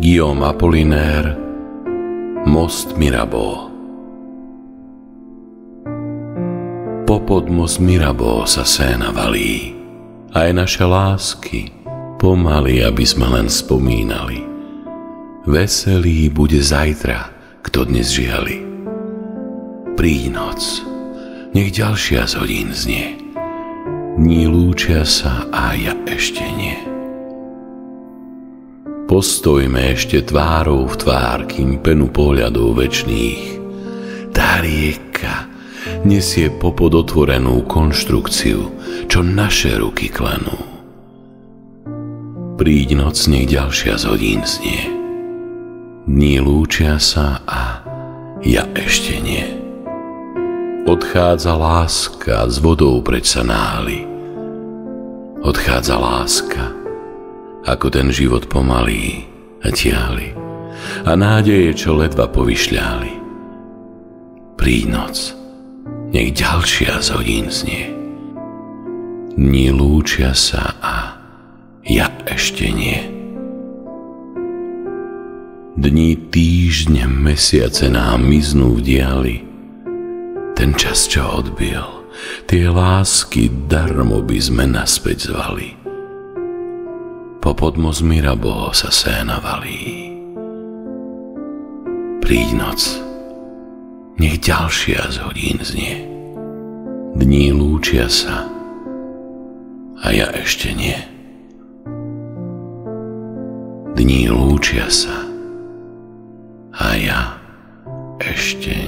Guillaume Apollinaire, Most Mirabeau. Popod most Mirabeau sa Séna valí, aj naše lásky pomaly, aby sme len spomínali. Veselý bude zajtra, kto dnes žiali. Príď noc, nech ďalšia z hodín znie, dní lúčia sa a ja ešte nie. Postojme ešte tvárou v tvár, kým penu pohľadov večných. Tá rieka nesie popod otvorenú konštrukciu, čo naše ruky klenú. Príď noc, nech ďalšia z hodín znie, dní lúčia sa a ja ešte nie. Odchádza láska, s vodou preč sa náhli. Odchádza láska, ako ten život pomalý a tiahli, a nádeje, čo ledva povyšľali. Príď noc, nech ďalšia z hodín znie, dní lúčia sa a ja ešte nie. Dní, týždne, mesiace nám miznú v diali. Ten čas, čo odbil, tie lásky darmo by sme naspäť zvali. Popod most Mirabeau sa Séna valí. Príď noc, nech ďalšia z hodín znie, dní lúčia sa a ja ešte nie. Dní lúčia sa a ja ešte nie.